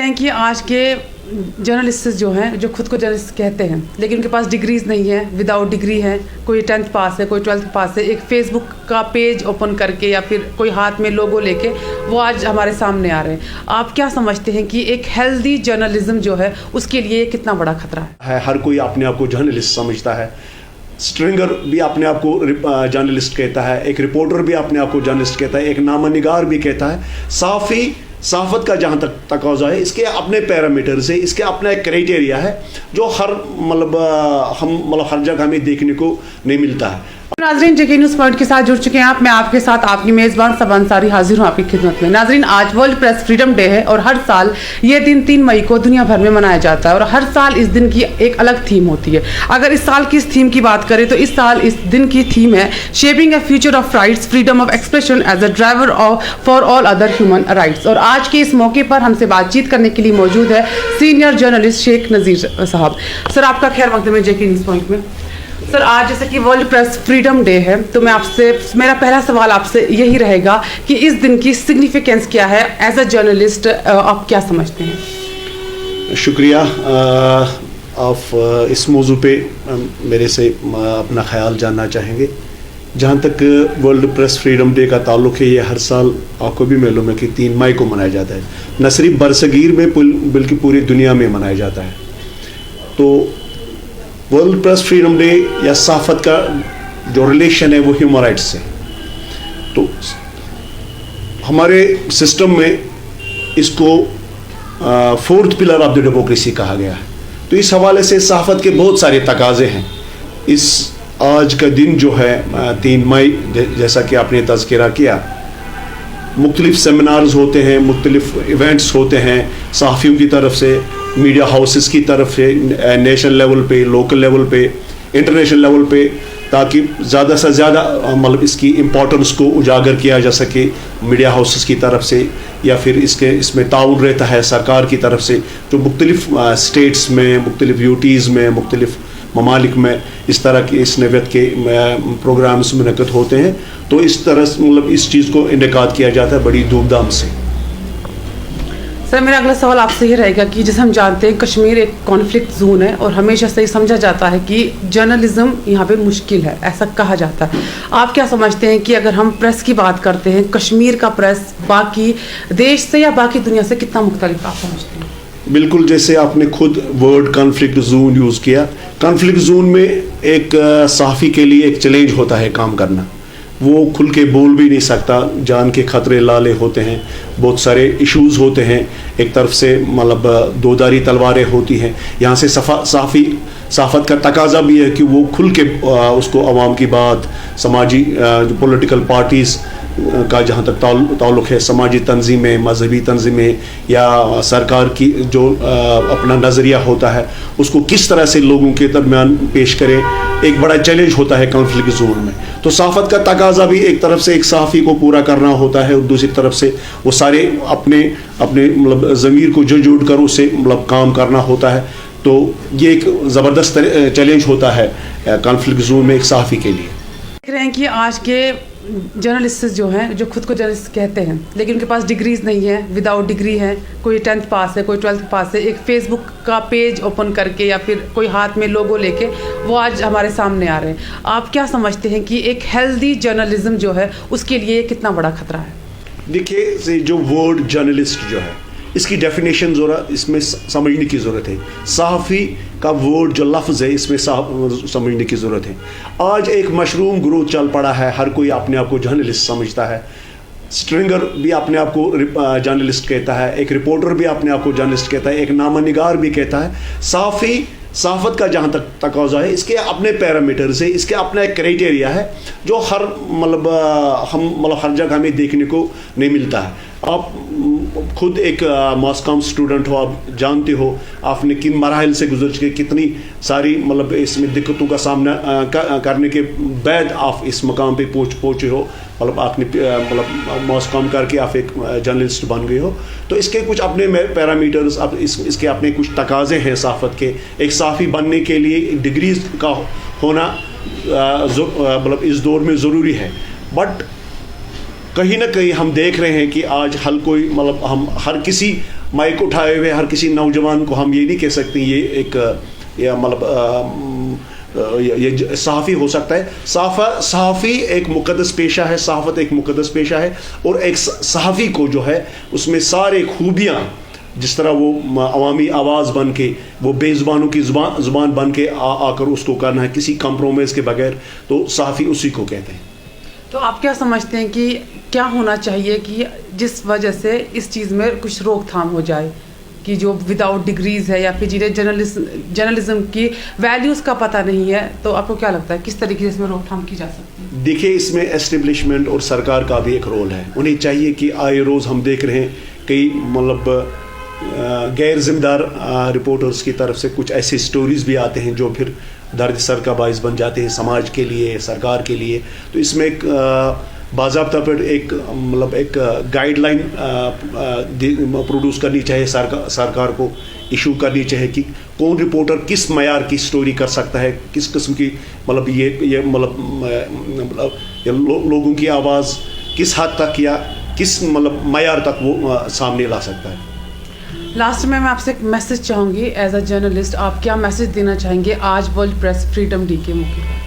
रहे हैं कि आज के जर्नलिस्ट जो हैं, जो खुद को जर्नलिस्ट कहते हैं लेकिन उनके पास डिग्रीज़ नहीं है, विदाउट डिग्री है, कोई 10th पास है, कोई 12th पास है, एक फेसबुक का पेज ओपन करके या फिर कोई हाथ में लोगो लेके वो आज हमारे सामने आ रहे हैं। आप क्या समझते हैं कि एक हेल्दी जर्नलिज्म जो है उसके लिए कितना बड़ा खतरा है? हर कोई अपने आप को जर्नलिस्ट समझता है। स्ट्रिंगर भी अपने आप को जर्नलिस्ट कहता है, एक रिपोर्टर भी अपने आप को जर्नलिस्ट कहता है, एक नामनिगार भी कहता है। सहाफ़त का जहाँ तक तकाज़ा है, इसके अपने पैरामीटर्स है, इसके अपना एक क्राइटेरिया है जो हर हर जगह हमें देखने को नहीं मिलता है। नाजरीन, जेके न्यूज़ पॉइंट के साथ जुड़ चुके हैं आप। मैं आपके साथ आपकी मेज़बान सबा अंसारी हाजिर हूँ आपकी खिदमत में। नाजरीन, आज वर्ल्ड प्रेस फ्रीडम डे है और हर साल ये दिन 3 मई को दुनिया भर में मनाया जाता है और हर साल इस दिन की एक अलग थीम होती है। अगर इस साल की इस थीम की बात करें तो इस साल इस दिन की थीम है shaping a future of rights, freedom of expression as a driver for all other human rights. और आज के इस मौके पर हमसे बातचीत करने के लिए मौजूद है सीनियर जर्नलिस्ट शेख नज़ीर साहब। सर, आपका खैर मकदम है जेके न्यूज़ पॉइंट में। सर, आज जैसे कि वर्ल्ड प्रेस फ्रीडम डे है तो मैं आपसे, मेरा पहला सवाल आपसे यही रहेगा कि इस दिन की सिग्निफिकेंस क्या है? एज अ जर्नलिस्ट आप क्या समझते हैं? शुक्रिया। आप इस मौजू पे मेरे से अपना ख्याल जानना चाहेंगे। जहाँ तक वर्ल्ड प्रेस फ्रीडम डे का ताल्लुक़ है, ये हर साल आपको भी मालूम है कि 3 मई को मनाया जाता है। न सिर्फ बरसगीर में बल्कि पूरी दुनिया में मनाया जाता है। तो वर्ल्ड प्रेस फ्रीडम डे या सहाफ़त का जो रिलेशन है वो ह्यूमन राइट्स से, तो हमारे सिस्टम में इसको 4th pillar of the democracy कहा गया है। तो इस हवाले से सहाफ़त के बहुत सारे तकाज़े हैं। इस आज का दिन जो है 3 मई, जैसा कि आपने तज़किरा किया, मुख्तलिफ सेमिनार्स होते हैं, मुख्तलिफ इवेंट्स होते हैं सहाफ़ियों की तरफ से, मीडिया हाउसेस की तरफ से, नेशनल लेवल पे, लोकल लेवल पे, इंटरनेशनल लेवल पे, ताकि ज़्यादा से ज़्यादा इसकी इम्पोर्टेंस को उजागर किया जा सके मीडिया हाउसेस की तरफ से, या फिर इसमें ताउन रहता है सरकार की तरफ से, जो मुख्तलिफ स्टेट्स में, मुख्तलिफ यूटीज़ में, मुख्तलिफ ममालिक में इस तरह के इस नवत के प्रोग्राम्स मुनक़द होते हैं। तो इस तरह इस चीज़ को इनेकाद किया जाता है बड़ी धूमधाम से। सर, मेरा अगला सवाल आपसे ये रहेगा कि जैसे हम जानते हैं कश्मीर एक कॉन्फ्लिक्ट जोन है और हमेशा से समझा जाता है कि जर्नलिज्म यहाँ पे मुश्किल है, ऐसा कहा जाता है। आप क्या समझते हैं कि अगर हम प्रेस की बात करते हैं, कश्मीर का प्रेस बाकी देश से या बाकी दुनिया से कितना मुख्तलिफ आप समझते हैं? बिल्कुल, जैसे आपने खुद वर्ड कॉन्फ्लिक्ट जोन यूज़ किया। कॉन्फ्लिक्ट जोन में एक सहाफ़ी के लिए एक चैलेंज होता है काम करना। वो खुल के बोल भी नहीं सकता, जान के ख़तरे लाले होते हैं, बहुत सारे इश्यूज़ होते हैं। एक तरफ से दोधारी तलवारें होती हैं। यहाँ से सहाफ़त का तकाज़ा भी है कि वो खुल के उसको अवाम की बात, समाजी जो पॉलिटिकल पार्टीज़ का जहाँ तक ताल्लुक़ है, समाजी तंजीमें, मजहबी तंजीमें या सरकार की जो अपना नज़रिया होता है उसको किस तरह से लोगों के दरमियान पेश करें, एक बड़ा चैलेंज होता है कॉन्फ्लिक्ट जोन में। तो सहाफ़त का तकाज़ा भी एक तरफ से एक सहाफ़ी को पूरा करना होता है और दूसरी तरफ से वो सारे अपने ज़मीर को जोड़ कर उससे काम करना होता है। तो ये एक ज़बरदस्त चैलेंज होता है कॉन्फ्लिक्ट जोन में एक सहाफ़ी के लिए। देख रहे हैं कि आज के जर्नलिस्ट जो हैं, जो खुद को जर्नलिस्ट कहते हैं लेकिन उनके पास डिग्रीज़ नहीं है, विदाउट डिग्री है, कोई 10th पास है, कोई 12th पास है, एक फेसबुक का पेज ओपन करके या फिर कोई हाथ में लोगो लेके वो आज हमारे सामने आ रहे हैं। आप क्या समझते हैं कि एक हेल्दी जर्नलिज्म जो है उसके लिए कितना बड़ा खतरा है? देखिए, जो वर्ड जर्नलिस्ट जो है इसकी डेफिनेशन इसमें समझने की ज़रूरत है। सहाफ़ी का वर्ड जो लफ्ज़ है इसमें समझने की ज़रूरत है। आज एक मशरूम ग्रोथ चल पड़ा है, हर कोई अपने आप को जर्नलिस्ट समझता है। स्ट्रिंगर भी अपने आप को जर्नलिस्ट कहता है, एक रिपोर्टर भी अपने आप को जर्नलिस्ट कहता है, एक नामनिगार भी कहता है। सहाफ़त का जहाँ तक तकाज़ा है, इसके अपने पैरामीटर्स है, इसके अपना एक क्राइटेरिया है जो हर हर जगह हमें देखने को नहीं मिलता है। आप खुद एक मास्कॉम स्टूडेंट हो, आप जानते हो आपने किन मराहल से गुजर के कितनी सारी इसमें दिक्कतों का सामना करने के बाद आप इस मकाम पे पहुँचे हो। आपने मास्कॉम करके आप एक जर्नलिस्ट बन गए हो। तो इसके कुछ अपने पैरामीटर्स, अब इसके अपने कुछ तकाज़े हैं सहाफ़त के। एक सहाफ़ी बनने के लिए डिग्रीज का होना इस दौर में ज़रूरी है। बट कहीं ना कहीं हम देख रहे हैं कि आज हर कोई मतलब हम हर किसी माइक उठाए हुए हर किसी नौजवान को हम ये नहीं कह सकते ये एक मतलब ये सहाफ़ी हो सकता है। सहाफ़ी एक मुक़द्दस पेशा है, सहाफ़त एक मुक़द्दस पेशा है, और एक सहाफ़ी को जो है उसमें सारे खूबियाँ, जिस तरह वो अवामी आवाज़ बन के वो बेज़ुबानों की ज़ुबान बन के आकर उसको करना है किसी कंप्रोमाइज़ के बगैर, तो सहाफ़ी उसी को कहते हैं। तो आप क्या समझते हैं कि क्या होना चाहिए कि जिस वजह से इस चीज़ में कुछ रोकथाम हो जाए, कि जो विदाउट डिग्रीज है या फिर जिन्हें जर्नलिज्म की वैल्यूज़ का पता नहीं है, तो आपको क्या लगता है किस तरीके से इसमें रोकथाम की जा सकती है? देखिए, इसमें एस्टेब्लिशमेंट और सरकार का भी एक रोल है। उन्हें चाहिए कि आए रोज़ हम देख रहे हैं कई मतलब गैर जिम्मेदार रिपोर्टर्स की तरफ से कुछ ऐसे स्टोरीज़ भी आते हैं जो फिर दर्द सर का बाइस बन जाते हैं समाज के लिए, सरकार के लिए। तो इसमें एक बाज़ाब्ता पर एक मतलब एक गाइडलाइन प्रोड्यूस करनी चाहिए, सरकार को इशू करनी चाहिए कि कौन रिपोर्टर किस मयार की स्टोरी कर सकता है, किस किस्म की मतलब ये मतलब लोगों की आवाज़ किस हद तक या किस मतलब मयार तक वो सामने ला सकता है। लास्ट में मैं आपसे एक मैसेज चाहूँगी एज अ जर्नलिस्ट, आप क्या मैसेज देना चाहेंगे आज वर्ल्ड प्रेस फ्रीडम डे के मौके पर?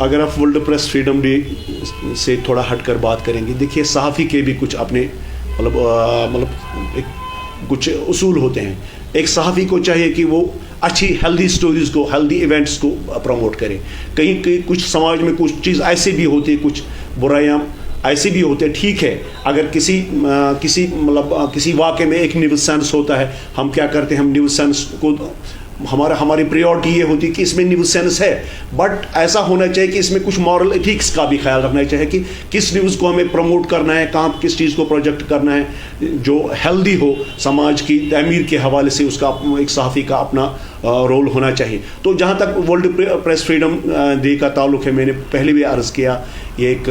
अगर आप वर्ल्ड प्रेस फ्रीडम डे से थोड़ा हटकर बात करेंगे, देखिए सहाफ़ी के भी कुछ अपने मतलब एक कुछ उसूल होते हैं। एक सहाफ़ी को चाहिए कि वो अच्छी हेल्दी स्टोरीज़ को, हेल्दी इवेंट्स को प्रमोट करे। कहीं कुछ समाज में कुछ चीज़ ऐसे भी होती है, कुछ बुराइयाँ ऐसे भी होते हैं। ठीक है, अगर किसी मतलब किसी वाक़े में एक न्यूसेंस होता है, हम क्या करते हैं, हम न्यूसेंस को हमारी प्रायोरिटी ये होती है कि इसमें न्यूसेंस है, बट ऐसा होना चाहिए कि इसमें कुछ मॉरल एथिक्स का भी ख्याल रखना चाहिए कि किस न्यूज़ को हमें प्रमोट करना है, कहाँ किस चीज़ को प्रोजेक्ट करना है जो हेल्दी हो, समाज की तमीर के हवाले से उसका एक सहाफ़ी का अपना रोल होना चाहिए। तो जहाँ तक वर्ल्ड प्रेस फ्रीडम डे का ताल्लुक़ है, मैंने पहले भी अर्ज़ किया, ये एक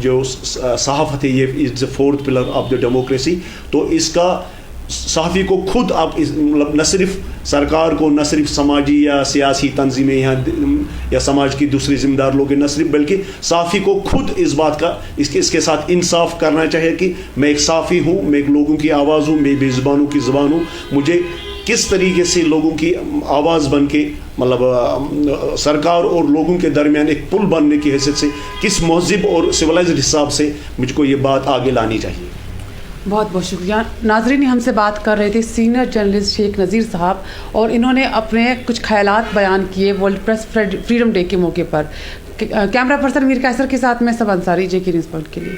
जो सहाफ़त है ये is the fourth pillar of the democracy. तो इसका सहाफ़ी को खुद आप मतलब न सिर्फ सरकार को, न सिर्फ समाजी या सियासी तंजीमें या समाज की दूसरी ज़िम्मेदार लोग, न सिर्फ बल्कि सहाफ़ी को खुद इस बात का इसके साथ इंसाफ करना चाहिए कि मैं एक सहाफ़ी हूँ, मैं एक लोगों की आवाज़ हूँ, मैं बेज़ुबानों की ज़ुबान हूँ। मुझे किस तरीके से लोगों की आवाज़ बन के मतलब सरकार और लोगों के दरमियान एक पुल बनने की हैसियत से किस महज़ब और सिविलाइज्ड हिसाब से मुझको ये बात आगे लानी चाहिए। बहुत बहुत शुक्रिया। नाज़रीन, हमसे बात कर रहे थे सीनियर जर्नलिस्ट शेख नज़ीर साहब, और इन्होंने अपने कुछ ख्यालात बयान किए वर्ल्ड प्रेस फ्रीडम डे के मौके पर। कैमरा पर्सन मीर कैसर के साथ मैं सब अंसारी, JK न्यूज़ पॉइंट के लिए।